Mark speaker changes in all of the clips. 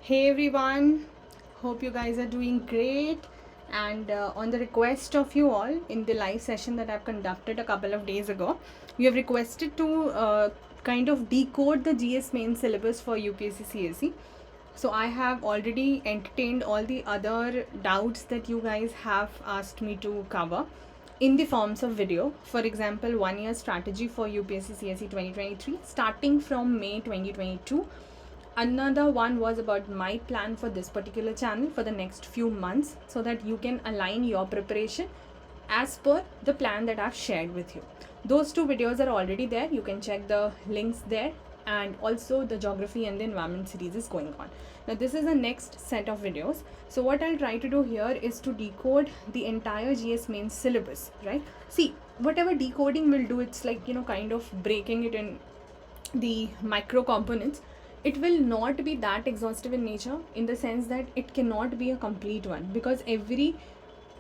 Speaker 1: Hey everyone, hope you guys are doing great. And on the request of you all in the live session that I've conducted a couple of days ago, you have requested to kind of decode the GS main syllabus for UPSC CSE. So I have already entertained all the other doubts that you guys have asked me to cover in the forms of video. For example, 1 year strategy for UPSC CSE 2023 starting from May 2022. Another one was about my plan for this particular channel for the next few months so that you can align your preparation as per the plan that I've shared with you. Those two videos are already there. You can check the links there, and also the geography and the environment series is going on. Now this is the next set of videos. So what I'll try to do here is to decode the entire GS main syllabus, right? See, whatever decoding will do, it's like, kind of breaking it in the micro components. It will not be that exhaustive in nature, in the sense that it cannot be a complete one, because every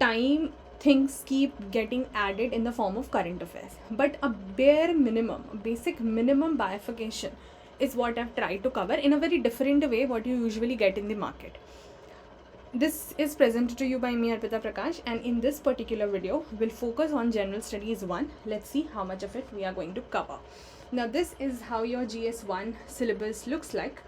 Speaker 1: time things keep getting added in the form of current affairs. But a bare minimum, a basic minimum bifurcation is what I've tried to cover in a very different way what you usually get in the market. This is presented to you by me, Arpita Prakash, and in this particular video we'll focus on General Studies 1. Let's see how much of it we are going to cover. Now this is how your GS1 syllabus looks like.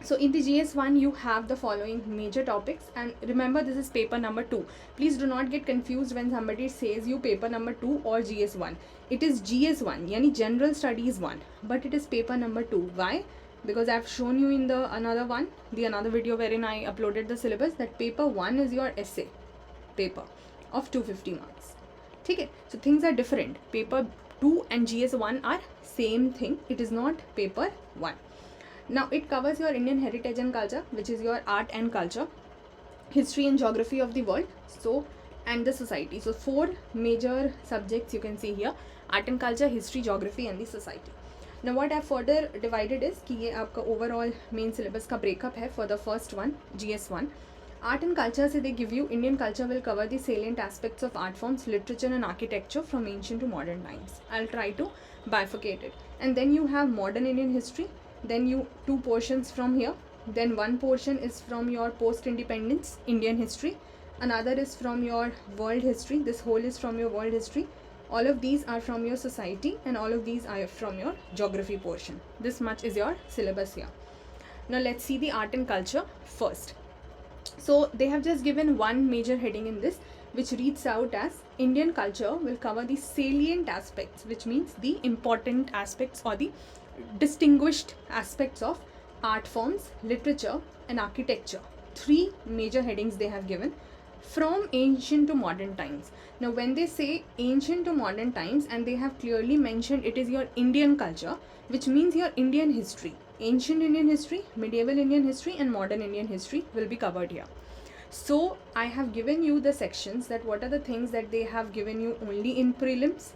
Speaker 1: So in the GS1 you have the following major topics, and remember this is paper number 2. Please do not get confused when somebody says you paper number 2 or GS1. It is GS1, yani General Studies 1, but it is paper number 2. Why? Because I've shown you in the another video wherein I uploaded the syllabus, that paper 1 is your essay paper of 250 marks. Okay, so things are different. Paper 2 and GS1 are same thing. It is not paper 1. Now it covers your Indian heritage and culture, which is your art and culture, history and geography of the world, and the society. So 4 major subjects you can see here: art and culture, history, geography and the society. Now what I further divided is कि ये आपका overall main syllabus का breakup है for the first one, GS1. Art and culture से they give you Indian culture will cover the salient aspects of art forms, literature and architecture from ancient to modern times. I'll try to bifurcate it. And then you have modern Indian history. Then you 2 portions from here. Then 1 portion is from your post-independence Indian history. Another is from your world history. This whole is from your world history. All of these are from your society, and all of these are from your geography portion. This much is your syllabus here. Now let's see the art and culture first. So they have just given one major heading in this, which reads out as Indian culture will cover the salient aspects, which means the important aspects or the distinguished aspects of art forms, literature and architecture. 3 major headings they have given, from ancient to modern times. Now when they say ancient to modern times, and they have clearly mentioned it is your Indian culture, which means your Indian history. Ancient Indian history, medieval Indian history and modern Indian history will be covered here. So I have given you the sections, that what are the things that they have given you only in prelims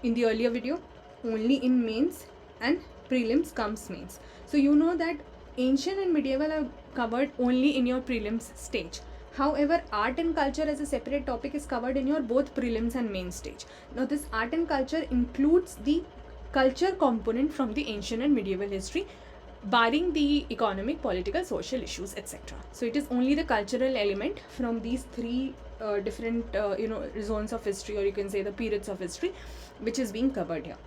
Speaker 1: in the earlier video, only in mains, and prelims comes mains. So you know that ancient and medieval are covered only in your prelims stage. However, art and culture as a separate topic is covered in your both prelims and main stage. Now this art and culture includes the culture component from the ancient and medieval history, barring the economic, political, social issues, etc. So it is only the cultural element from these 3 different zones of history, or you can say the periods of history, which is being covered here.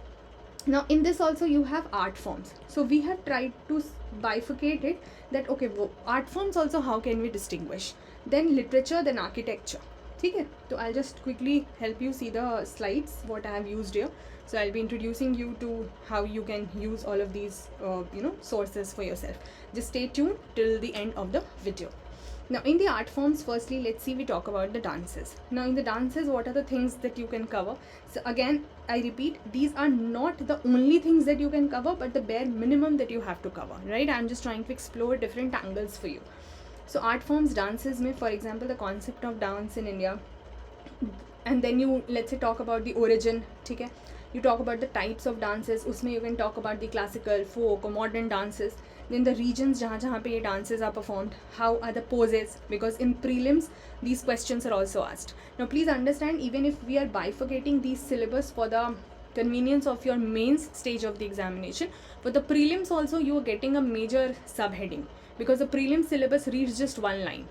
Speaker 1: Now in this also you have art forms. So we have tried to bifurcate it, that okay, art forms also how can we distinguish, then literature, then architecture. Okay, so I'll just quickly help you see the slides what I have used here. So I'll be introducing you to how you can use all of these sources for yourself. Just stay tuned till the end of the video. Now in the art forms, firstly let's see, we talk about the dances. Now in the dances, what are the things that you can cover? So again I repeat, these are not the only things that you can cover, but the bare minimum that you have to cover, right? I'm just trying to explore different angles for you. So art forms, dances में, for example, the concept of dance in India, and then you let's say talk about the origin, ठीक है? You talk about the types of dances, उसमें you can talk about the classical, folk or modern dances. Then the regions जहाँ पे ये dances are performed, how are the poses, because in prelims these questions are also asked. Now please understand, even if we are bifurcating these syllabus for the convenience of your mains stage of the examination. For the prelims also, you are getting a major subheading, because the prelim syllabus reads just one line.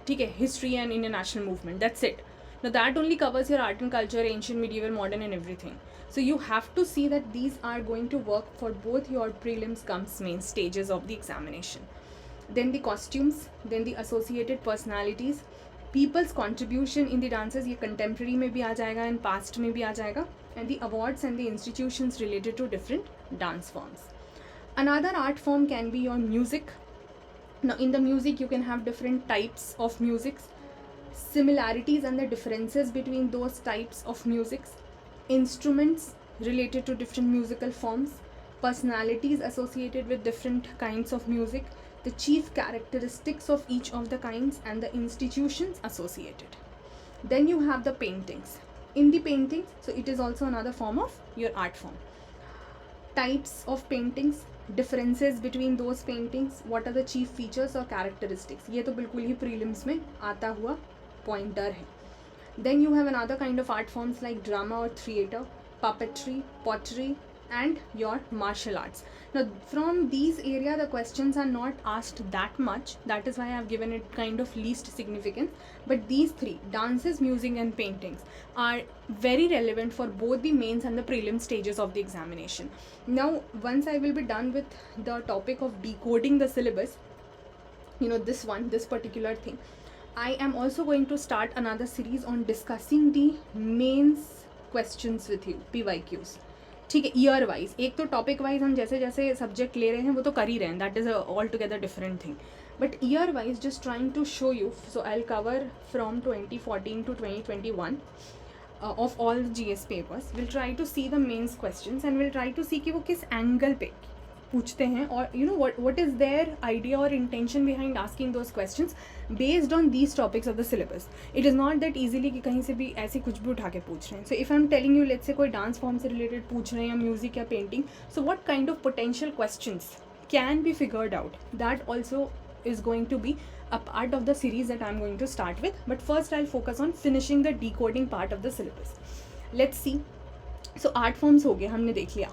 Speaker 1: Okay, history and international movement, that's it. Now that only covers your art and culture, ancient, medieval, modern and everything. So you have to see that these are going to work for both your prelims comes main stages of the examination. Then the costumes, then the associated personalities, people's contribution in the dances, ये contemporary में भी आ जाएगा and past में भी आ जाएगा, and the awards and the institutions related to different dance forms. Another art form can be your music. Now in the music you can have different types of musics, similarities and the differences between those types of musics, instruments related to different musical forms, personalities associated with different kinds of music, the chief characteristics of each of the kinds, and the institutions associated. Then you have the paintings. In the paintings, so it is also another form of your art form. Types of paintings, differences between those paintings, what are the chief features or characteristics. ये तो बिल्कुल ही prelims में आता हुआ pointer है. Then you have another kind of art forms like drama or theatre, puppetry, pottery, and your martial arts. Now from these area the questions are not asked that much, that is why I have given it kind of least significance, but these three, dances, music and paintings, are very relevant for both the mains and the prelim stages of the examination. Now once I will be done with the topic of decoding the syllabus, this particular thing, I am also going to start another series on discussing the mains questions with you, PYQs. ठीक है, year wise, एक तो topic wise हम जैसे जैसे subject ले रहे हैं वो तो कर ही रहे हैं, that is all together different thing, but year wise just trying to show you. So I will cover from 2014 to 2021 of all GS papers. We'll try to see the mains questions and we'll try to see कि वो किस angle पे पूछते हैं, और what is their idea or intention behind asking those questions based on these topics of the syllabus. It is not that easily कि कहीं से भी ऐसे कुछ भी उठा के पूछ रहे हैं. So if I'm telling you, let's say कोई डांस फॉर्म से रिलेटेड पूछ रहे हैं या म्यूजिक या painting, so what kind of potential questions can be figured out, that also is going to be a part of the series that I'm going to start with. But first I'll focus on finishing the decoding part of the syllabus. Let's see. So art forms हो गए, हमने देख लिया,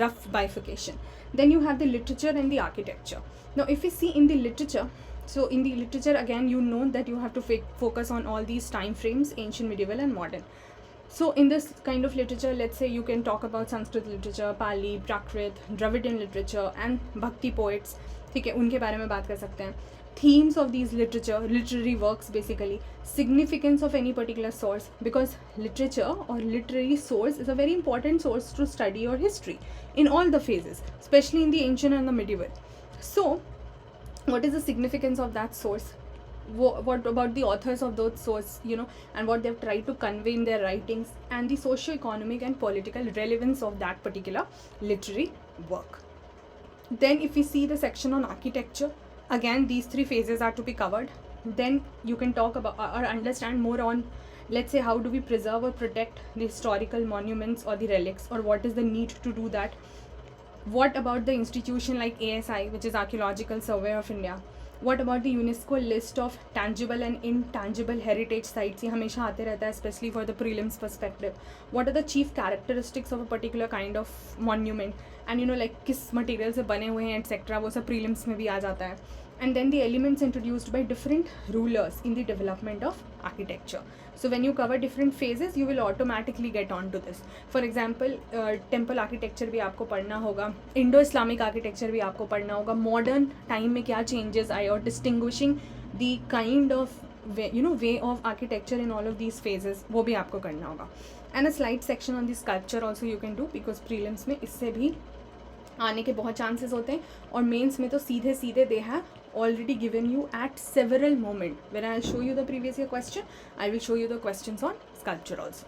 Speaker 1: rough bifurcation. Then you have the literature and the architecture. Now if we see in the literature, so in the literature again you know that you have to focus on all these time frames, ancient, medieval and modern. So in this kind of literature, let's say you can talk about Sanskrit literature, Pali, Prakrit, Dravidian literature and Bhakti poets. ठीक है, उनके बारे में बात कर सकते हैं. Themes of these literary works basically, significance of any particular source, because literature or literary source is a very important source to study your history in all the phases, especially in the ancient and the medieval. So what is the significance of that source? What about the authors of those source, and what they've tried to convey in their writings, and the socio-economic and political relevance of that particular literary work. Then if we see the section on architecture, again these three phases are to be covered. Then you can talk about or understand more on, let's say, how do we preserve or protect the historical monuments or the relics, or what is the need to do that. What about the institution like ASI, which is Archaeological Survey of India? What about the UNESCO list of tangible and intangible heritage sites? ये हमेशा आते रहता है, especially for the prelims perspective. What are the chief characteristics of a particular kind of monument? And like किस material से बने हुए हैं etc. वो सब prelims में भी आ जाता है. And then the elements introduced by different rulers in the development of architecture. So when you cover different phases, you will automatically get on to this. For example, temple architecture भी आपको पढ़ना होगा, Indo-Islamic architecture भी आपको पढ़ना होगा, modern time में क्या changes आए, और distinguishing the kind of way of architecture in all of these phases, वो भी आपको करना होगा. And a slight section on the sculpture also you can do, because prelims में इससे भी आने के बहुत chances होते हैं, और mains में तो सीधे सीधे they have already given you at several moments. When I show you the previous year question, I will show you the questions on sculpture also.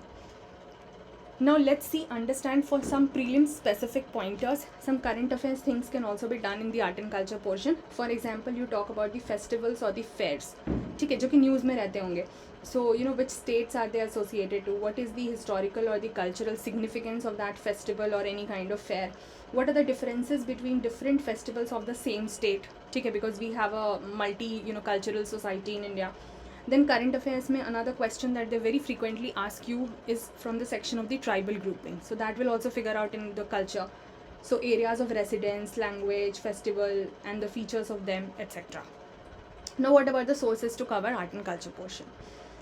Speaker 1: Now let's see, understand for some prelim specific pointers, some current affairs things can also be done in the art and culture portion. For example, you talk about the festivals or the fairs, ठीक है, जो कि news में रहते होंगे. So which states are they associated to? What is the historical or the cultural significance of that festival or any kind of fair? What are the differences between different festivals of the same state? ठीक है, because we have a multi cultural society in India. Then current affairs में another question that they very frequently ask you is from the section of the tribal grouping. So that will also figure out in the culture. So areas of residence, language, festival, and the features of them, etc. Now what about the sources to cover art and culture portion?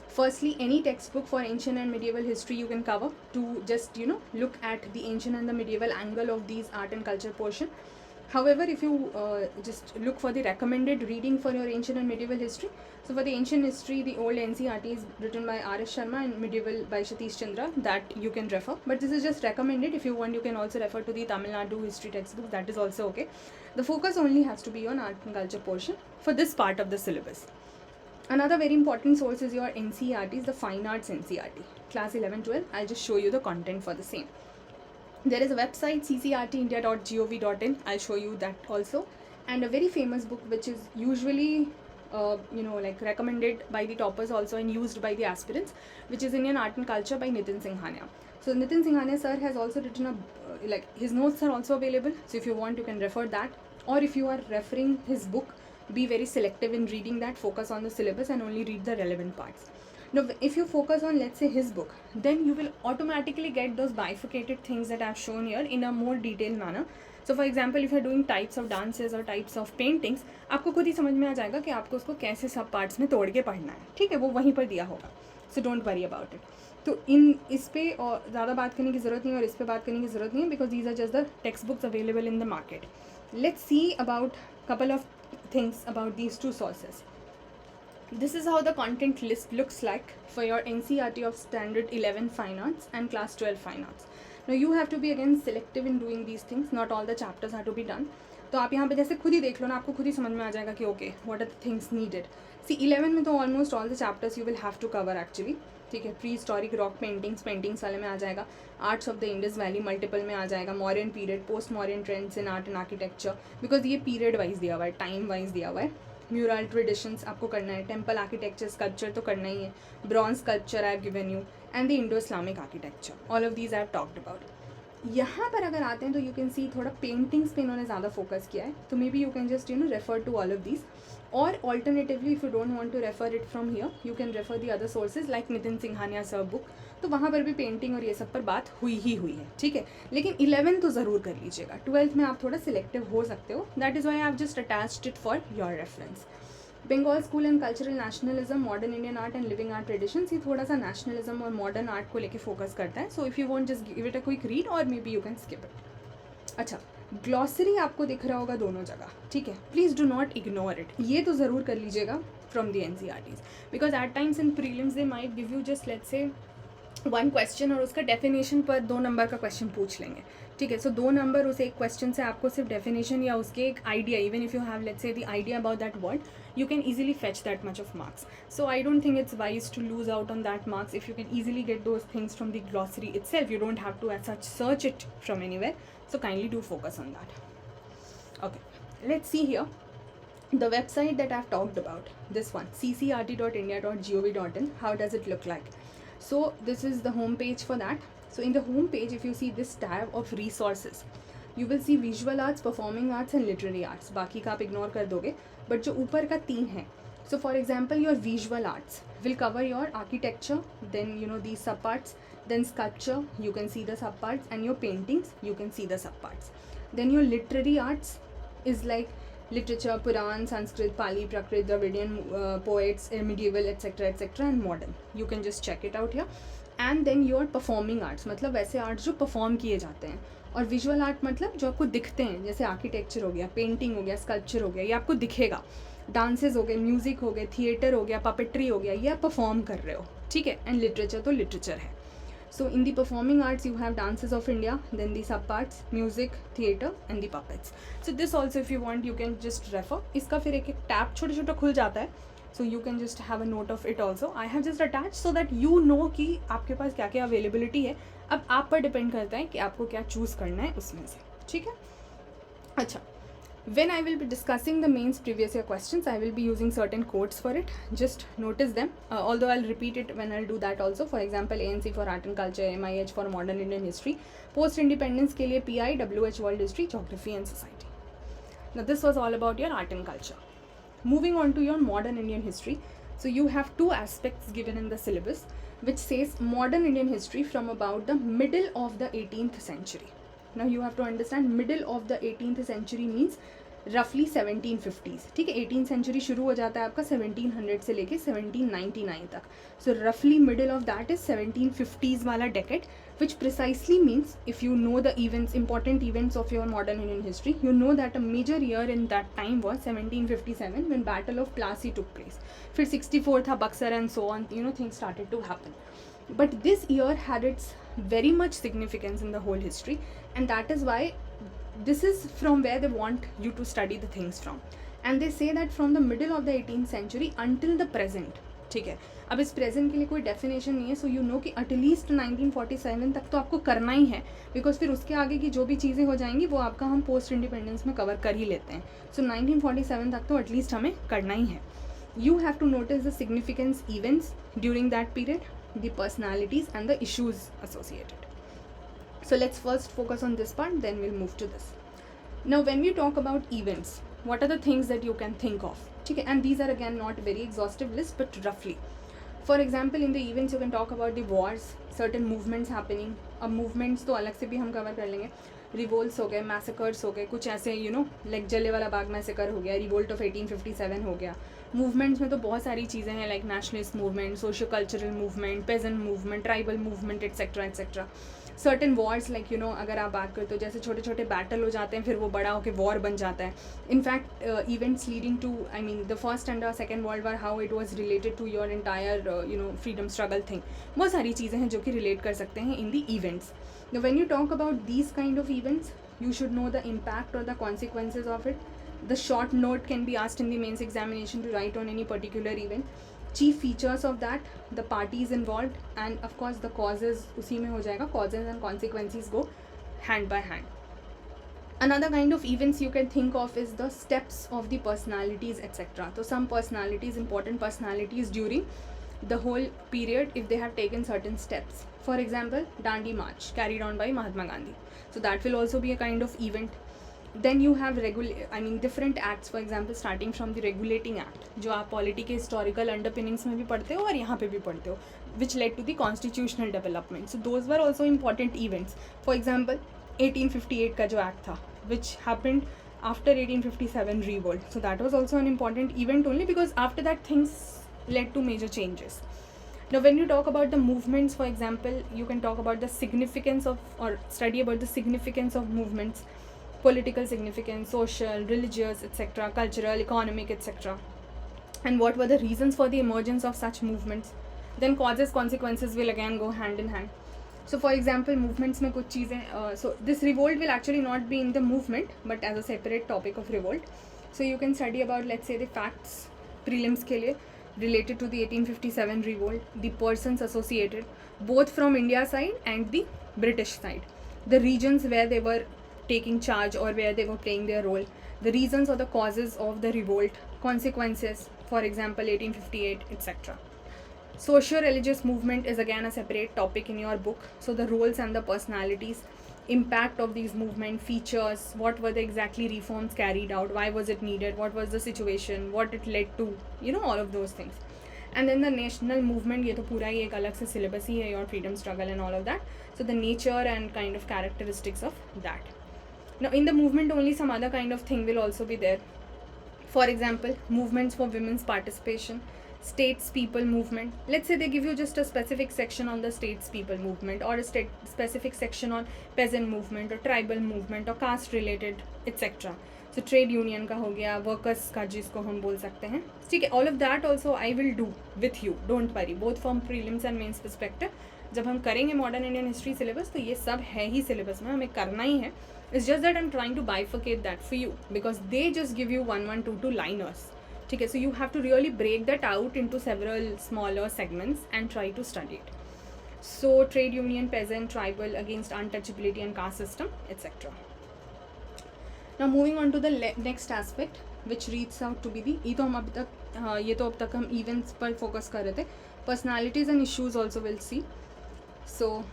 Speaker 1: Firstly, any textbook for ancient and medieval history you can cover to just, look at the ancient and the medieval angle of these art and culture portion. However, if you just look for the recommended reading for your ancient and medieval history, so for the ancient history, the old NCERT is written by R.S. Sharma and medieval by Satish Chandra, that you can refer. But this is just recommended. If you want, you can also refer to the Tamil Nadu history textbook. That is also okay. The focus only has to be on art and culture portion for this part of the syllabus. Another very important source is your NCERT, the Fine Arts NCERT. Class 11-12, I'll just show you the content for the same. There is a website, ccrtindia.gov.in. I'll show you that also. And a very famous book which is usually recommended by the toppers also and used by the aspirants, which is Indian Art and Culture by Nitin Singhania. So Nitin Singhania sir has also written his notes are also available. So if you want, you can refer that. Or if you are referring his book, be very selective in reading that, focus on the syllabus and only read the relevant parts. Now, if you focus on, let's say, his book, then you will automatically get those bifurcated things that I've shown here in a more detailed manner. So, for example, if you're doing types of dances or types of paintings, आपको खुद ही समझ में आ जाएगा कि आपको उसको कैसे सब पार्ट्स में तोड़ के पढ़ना है, ठीक है, वो वहीं पर दिया होगा. So don't worry about it. तो इस पे और ज़्यादा बात करने की ज़रूरत नहीं है और इस पे बात करने की ज़रूरत नहीं है, because these are just the textbooks available in the market. Let's see about couple of things about these two sources. This is how the content list looks like for your NCERT of Standard 11 Fine Arts and Class 12 Fine Arts. Now you have to be again selective in doing these things. Not all the chapters have to be done. तो आप यहाँ पे जैसे खुद ही देख लो ना, आपको खुद ही समझ में आ जाएगा कि okay, what are the things needed. See 11 में तो almost all the chapters you will have to cover actually. ठीक है, प्री हिस्टोरिक रॉक पेंटिंग्स वाले में आ जाएगा, arts of the Indus valley multiple में आ जाएगा, modern period, post modern trends in art and architecture, because ये पीरियड वाइज दिया हुआ है, टाइम वाइज दिया हुआ है. म्यूरल ट्रेडिशंस आपको करना है, टेम्पल आर्किटेक्चर स्कल्पचर तो करना ही है, bronze sculpture I have given you, and the Indo Islamic architecture, all of these I have talked about. यहाँ पर अगर आते हैं तो यू कैन सी थोड़ा पेंटिंग्स पे इन्होंने ज़्यादा फोकस किया है, तो maybe you can just refer to all of these. Or alternatively, if you don't want to refer it from here, you can refer the other sources like Nitin Singhania sir book. तो वहाँ पर भी painting और ये सब पर बात हुई है, ठीक है. लेकिन 11 तो ज़रूर कर लीजिएगा, 12th में आप थोड़ा सिलेक्टिव हो सकते हो. That is why I have just attached it for your reference. Bengal school and cultural nationalism, modern Indian art and living art traditions, ये थोड़ा सा नेशनलिज्म और मॉडर्न आर्ट को लेके फोकस करता है. So if you want just give it a quick read और maybe you can skip it. अच्छा, ग्लॉसरी आपको दिख रहा होगा दोनों जगह, ठीक है. Please do not ignore it, ये तो ज़रूर कर लीजिएगा from the NCERTs, because at times in prelims they might give you just let's say 1 question और उसका डेफिनेशन पर 2 नंबर का क्वेश्चन पूछ लेंगे, ठीक है. सो 2 नंबर उस एक क्वेश्चन से आपको सिर्फ डेफिनेशन या उसके एक idea, even if you have let's say the idea about that word, you can easily fetch that much of marks. So I don't think it's wise to lose out on that marks if you can easily get those things from the glossary itself. You don't have to as such search it from anywhere. So kindly do focus on that. Okay, let's see here. The website that I've talked about, this one, ccrt.india.gov.in, how does it look like? So this is the home page for that. So in the home page, if you see this tab of resources, you will see visual arts, performing arts and literary arts. बाकी का आप ignore कर दोगे, but जो ऊपर का 3 है, so for example your visual arts will cover your architecture, then these subparts, then sculpture, you can see the subparts, and your paintings, you can see the subparts. Then your literary arts is like literature, Puran, Sanskrit, Pali, Prakrit, Dravidian poets, medieval, etc., and modern. You can just check it out here. And then your performing arts, मतलब वैसे arts जो perform किए जाते हैं, और visual art मतलब जो आपको दिखते हैं, जैसे आर्किटेक्चर हो गया, पेंटिंग हो गया, स्कल्पचर हो गया, ये आपको दिखेगा. डांसेज हो गए, म्यूज़िक हो गए, थिएटर हो गया, पपेट्री हो गया, ये आप परफॉर्म कर रहे हो, ठीक है. एंड लिटरेचर तो लिटरेचर है. So in the performing arts you have dances of India, then the sub parts, music, theatre and the puppets. So this also if you want you can just refer. इसका फिर एक tab छोटा छोटा खुल जाता है, so you can just have a note of it also. I have just attach so that you know कि आपके पास क्या क्या अवेलेबिलिटी है. अब आप पर डिपेंड करता है कि आपको क्या चूज़ करना है उसमें से, ठीक है. अच्छा, when I will be discussing the mains previous year questions, I will be using certain codes for it. Just notice them, although I'll repeat it when I'll do that also. For example, ANC for art and culture, MIH for modern Indian history, post independence के लिए PI, WH world history, geography and society. Now this was all about your art and culture. Moving on to your modern Indian history. So you have two aspects given in the syllabus, which says modern Indian history from about the middle of the 18th century. Now you have to understand middle of the 18th century means रफली 1750s. ठीक है, 18th century शुरू हो जाता है आपका 1700 से लेके 1799 तक. सो रफली middle of that is 1750s वाला decade, which precisely means if you know the events, important events of your modern Indian history, you know that a major year in that time was 1757 when Battle of Plassey took place. फिर 64 था Buxar and so on, you know, things started to happen. But this year had its very much significance in the whole history, and that is why this is from where they want you to study the things from. And they say that from the middle of the 18th century until the present. ठीक है, अब इस present के लिए कोई definition नहीं है, so you know कि एटलीस्ट 1947 तक तो आपको करना ही है, बिकॉज फिर उसके आगे की जो भी चीज़ें हो जाएंगी वो आपका हम पोस्ट इंडिपेंडेंस में कवर कर ही लेते हैं. सो 1947 तक तो एटलीस्ट हमें करना ही है. You have to notice the significance events during that period, the personalities and the issues associated. So let's first focus on this part, then we'll move to this. Now when we talk about events, what are the things that you can think of? Okay, and these are again not very exhaustive list, but roughly. For example, in the events you can talk about the wars, certain movements happening. अब movements तो अलग से भी हम cover कर लेंगे. Revolts हो गए, massacres हो गए, कुछ ऐसे you know like Jallianwala Bagh massacre हो गया, revolt of 1857 हो गया. Movements में तो बहुत सारी चीज़ें हैं like nationalist movement, socio-cultural movement, peasant movement, tribal movement, etc. etc. Certain Wars like you know अगर आप बात करते हो जैसे छोटे छोटे बैटल हो जाते हैं, फिर वो बड़ा होकर वॉर बन जाता है. In fact events leading to I mean the first and the second world war, how it was related to your entire you know freedom struggle thing. बहुत सारी चीज़ें हैं जो कि रिलेट कर सकते हैं in the events. When you talk about these kind of events, you should know the impact or the consequences of it. The short note can be asked in the mains examination to write on any particular event. Chief features of that, the parties involved, and of course the causes उसी में हो जाएगा. Causes and consequences go hand by hand. Another kind of events you can think of is the steps of the personalities, etc. So some personalities, important personalities during the whole period, if they have taken certain steps. For example, Dandi March carried on by Mahatma Gandhi. So that will also be a kind of event. Then you have different acts, for example starting from the regulating act, जो आप polity के historical underpinnings में भी पढ़ते हो और यहाँ पे भी पढ़ते हो, which led to the constitutional development. So those were also important events. For example 1858 का जो act था, which happened after 1857 revolt. So that was also an important event only because after that things led to major changes. Now when you talk about the movements, for example you can talk about the significance of or study about the significance of movements, political significance, social, religious, etc., cultural, economic, etc. And what were the reasons for the emergence of such movements. Then causes, consequences will again go hand in hand. So for example movements में कुछ चीज़ें so this revolt will actually not be in the movement but as a separate topic of revolt. So you can study about let's say the facts prelims के लिए related to the 1857 revolt, the persons associated both from India side and the British side, the regions where they were taking charge or where they were playing their role, the reasons or the causes of the revolt, consequences, for example 1858, etc. Socio-religious movement is again a separate topic in your book. So the roles and the personalities, impact of these movement, features, what were the exactly reforms carried out, why was it needed, what was the situation, what it led to, you know, all of those things. And then the national movement, ये तो पूरा ही एक अलग से syllabus ही है, your freedom struggle and all of that. So the nature and kind of characteristics of that. Now in the movement only some other kind of thing will also be there. For example, movements for women's participation, states-people movement. Let's say they give you just a specific section on the states-people movement or a specific section on peasant movement or tribal movement or caste-related, etc. So trade union का हो गया, workers का जिसको हम बोल सकते हैं, ठीक है. All of that also I will do with you, don't worry, both from prelims and mains perspective. जब हम करेंगे मॉडर्न इंडियन हिस्ट्री सिलेबस तो ये सब है ही सिलेबस में, हमें करना ही है. It's just that I'm trying to bifurcate that for you because they just give you 1, 1, 2, 2 liners. ठीक है, so you have to really break that out into several smaller segments and try to study it. So trade union, peasant, tribal, against untouchability and caste system, etc. Now moving on to the next aspect which reads out to be the, ये तो अब तक हम events पर focus कर रहे थे. Personalities and issues also we'll see. So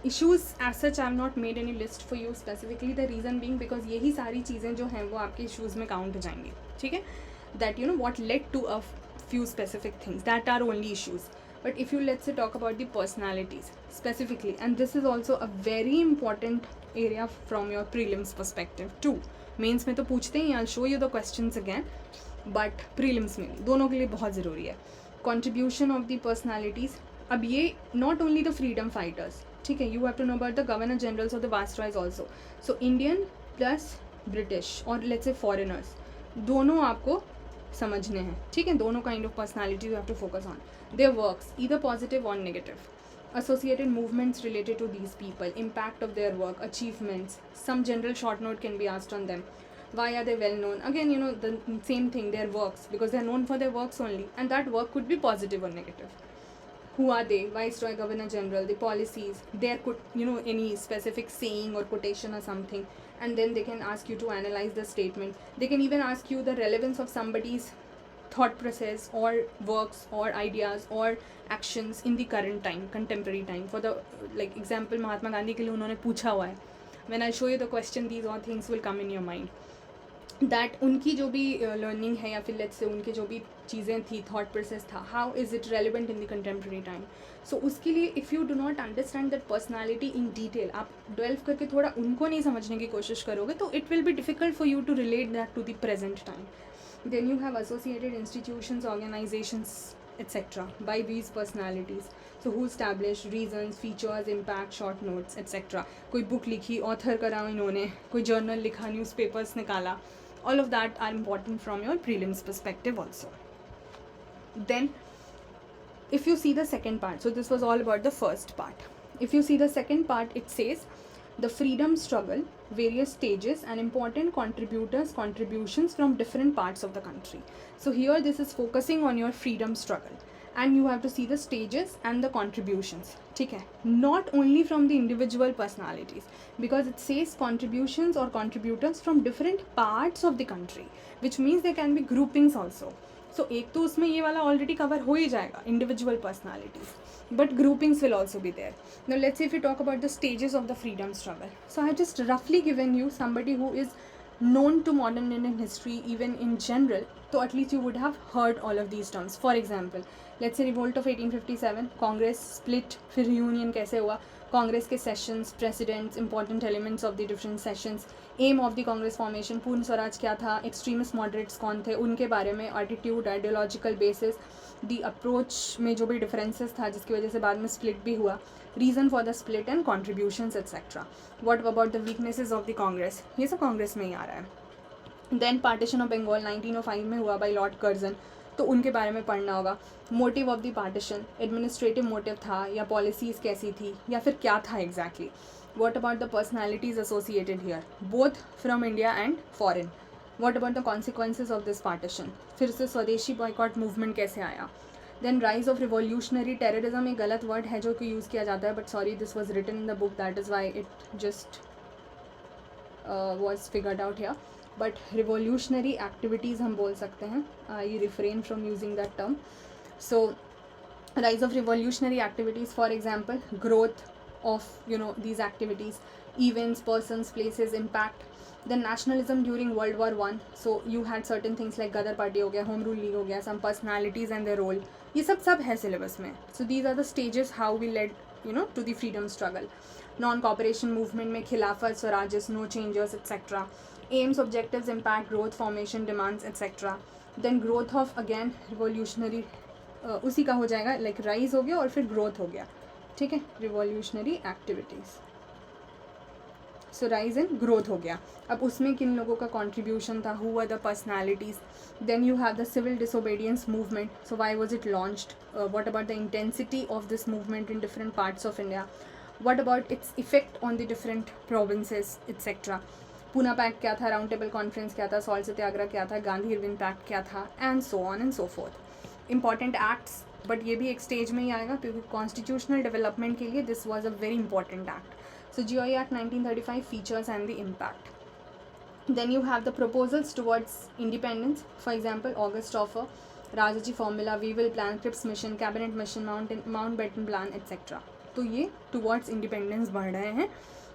Speaker 1: issues as such I have not made any list for you specifically, the reason being because यही सारी चीज़ें जो हैं वो आपके issues में count हो जाएंगी, ठीक है. That you know what led to a few specific things that are only issues. But if you let's say talk about the personalities specifically, and this is also a very important area from your prelims perspective too. Mains में तो पूछते हैं, I'll show you the questions again, but prelims में भी दोनों के लिए बहुत ज़रूरी है. Contribution of the personalities. अब ये not only the freedom fighters, ठीक है, you have to know about the governor generals of the viceroys also. So Indian plus British और let's say foreigners, दोनों आपको समझने हैं, ठीक है. दोनों kind of personality you have to focus on. Their works either positive और negative, associated movements related to these people, impact of their work, achievements, some general short note can be asked on them. Why are they well known? Again, you know, the same thing, their works, because they are known for their works only, and that work could be positive or negative. Who are they? Viceroy, Governor General, the policies, there could, you know, any specific saying or quotation or something, and then they can ask you to analyze the statement. They can even ask you the relevance of somebody's thought process or works or ideas or actions in the current time, contemporary time. For the like example, Mahatma Gandhi के लिए उन्होंने पूछा हुआ है. When I show you the question, these all things will come in your mind. That उनकी जो भी learning है या फिर let's say उनके जो भी चीज़ें थी, thought process था, how is it relevant in the contemporary time. So उसके लिए if you do not understand that personality in detail, आप delve करके थोड़ा उनको नहीं समझने की कोशिश करोगे तो it will be difficult for you to relate that to the present time. Then you have associated institutions, organizations, etc. by these personalities. So who established, reasons, features, impact, short notes, etc. कोई book लिखी, author करा इन्होंने, कोई journal लिखा, newspapers निकाला. All of that are important from your prelims perspective also. Then if you see the second part, so this was all about the first part. If you see the second part, it says the freedom struggle, various stages and important contributions from different parts of the country. So here this is focusing on your freedom struggle, and you have to see the stages and the contributions, ठीक है, not only from the individual personalities, because it says contributions or contributors from different parts of the country, which means there can be groupings also. So एक तो उसमें ये वाला already cover हो ही जाएगा, individual personalities, but groupings will also be there. Now let's say if we talk about the stages of the freedom struggle. So I have just roughly given you somebody who is known to modern Indian history even in general, so at least you would have heard all of these terms. For example, let's say revolt of 1857, Congress split, फिर reunion कैसे हुआ, Congress के sessions, presidents, important elements of the different sessions, aim of the Congress formation, पूर्ण स्वराज क्या था, extremist moderates कौन थे, उनके बारे में, attitude, ideological basis, the approach में जो भी differences था जिसकी वजह से बाद में split भी हुआ, reason for the split and contributions etc. What about the weaknesses of the Congress, ये सब Congress में ही आ रहा है. Then partition of Bengal 1905 में हुआ by Lord Curzon, तो उनके बारे में पढ़ना होगा. Motive of the partition, administrative motive था या पॉलिसीज़ कैसी थी या फिर क्या था exactly. What about the personalities associated here, both from India and foreign. What about the consequences of this partition, फिर से स्वदेशी बॉयकॉट मूवमेंट कैसे आया. Then rise of revolutionary terrorism, एक गलत वर्ड है जो कि यूज़ किया जाता है, but sorry this was written in the book, that is why it just was figured out here. But revolutionary activities हम बोल सकते हैं, I refrain from using that term. So rise of revolutionary activities, for example, growth of these activities, events, persons, places, impact. Then nationalism during World War I, so you had certain things like Gadar Party हो गया, Home Rule League हो गया, some personalities and their role, ये सब है syllabus में. So these are the stages how we led to the freedom struggle. Non-cooperation movement में खिलाफत, Swaraj, no changes, etc. Aims, objectives, impact, growth, formation, demands, etc. Then growth of again revolutionary, उसी का हो जाएगा, लाइक राइज हो गया और फिर ग्रोथ हो गया, ठीक है, revolutionary activities. So rise and growth हो गया. अब उसमें किन लोगों का कॉन्ट्रीब्यूशन था, who are the personalities. Then you have the civil disobedience movement, so why was it launched, what about the intensity of this movement in different parts of India, what about its effect on the different provinces etcetera. Poona pact क्या था, round table conference क्या था, salt सत्याग्रह क्या था, Gandhi Irwin pact क्या था, and so on and so fourth. Important acts, but ये भी एक स्टेज में ही आएगा क्योंकि कॉन्स्टिट्यूशनल डेवलपमेंट के लिए this was a very important act. So GOI act 1935 features and the impact. Then you have the proposals towards independence, for example August offer, Rajaji formula, Wavell plan, Cripps mission, cabinet mission, Mountbatten plan etcetera. तो ये towards independence बढ़ रहे हैं.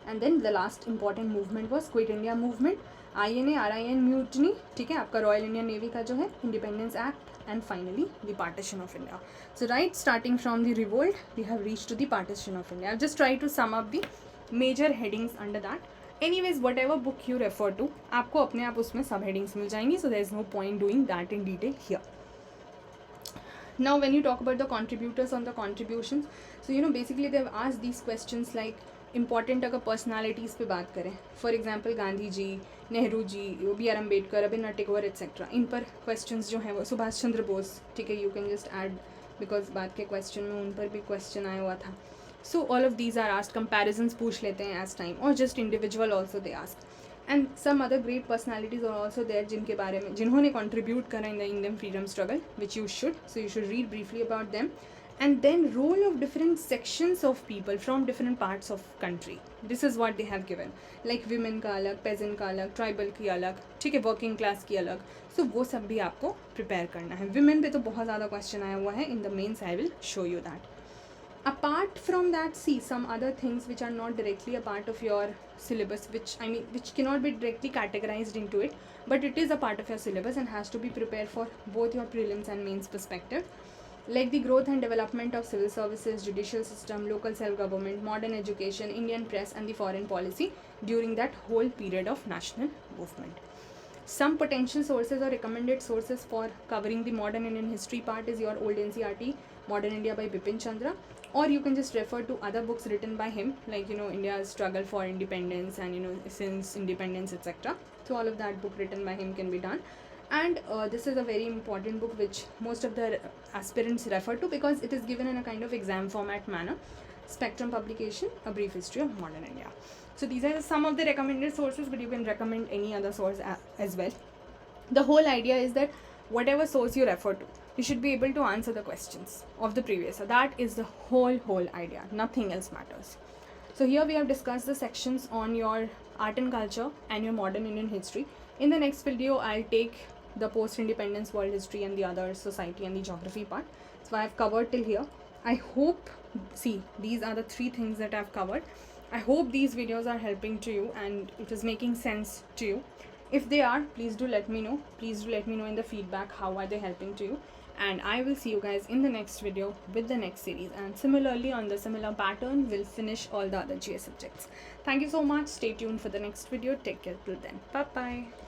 Speaker 1: And then the last important movement was quit India movement, INA RIN mutiny, ठीक है, आपका royal Indian navy का जो है, independence act, and finally the partition of India. So right, starting from the revolt we have reached to the partition of India. I just try to sum up the major headings under that. Anyways whatever book you refer to, आपको अपने आप उसमें सब headings मिल जाएंगी. So there is no point doing that in detail here. Now when you talk about the contributors on the contributions, so basically they have asked these questions like important अगर personalities पे बात करें, for example Gandhi ji, Nehru ji, BR Ambedkar, Rabindranath Tagore etcetera, इन पर questions जो हैं वो, सुभाष चंद्र बोस, ठीक है, you can just add because बाद के question में उन पर भी question आया हुआ था. So all of these are asked, comparisons पूछ लेते हैं as time, or just individual also they ask. And some other great personalities are also there जिनके बारे में, जिन्होंने contribute करा in the Indian freedom struggle, which you should. So you should read briefly about them. And then role of different sections of people from different parts of country. This is what they have given. Like women का अलग, peasant का अलग, tribal की अलग, ठीक है, working class की अलग. So वो सब भी आपको prepare करना है. Women पे तो बहुत ज़्यादा question आया हुआ है. In the mains I will show you that. Apart from that, see some other things which are not directly a part of your syllabus, which cannot be directly categorized into it, but it is a part of your syllabus and has to be prepared for both your prelims and mains perspective, like the growth and development of civil services, judicial system, local self-government, modern education, Indian press and the foreign policy during that whole period of national movement. Some potential sources or recommended sources for covering the modern Indian history part is your old NCERT, Modern India by Bipin Chandra, or you can just refer to other books written by him, like India's struggle for independence and since independence, etc. So all of that book written by him can be done. And this is a very important book which most of the aspirants refer to because it is given in a kind of exam format manner. Spectrum publication, A Brief History of Modern India. So these are some of the recommended sources, but you can recommend any other source as well. The whole idea is that whatever source you refer to, you should be able to answer the questions of the previous. So that is the whole idea. Nothing else matters. So here we have discussed the sections on your art and culture and your modern Indian history. In the next video, I'll take the post-independence world history and the other society and the geography part. So I have covered till here. I hope, see, these are the 3 things that I've covered. I hope these videos are helping to you and it is making sense to you. If they are, please do let me know. Please do let me know in the feedback how are they helping to you. And I will see you guys in the next video with the next series. And similarly, on the similar pattern, we'll finish all the other GS subjects. Thank you so much. Stay tuned for the next video. Take care till then. Bye-bye.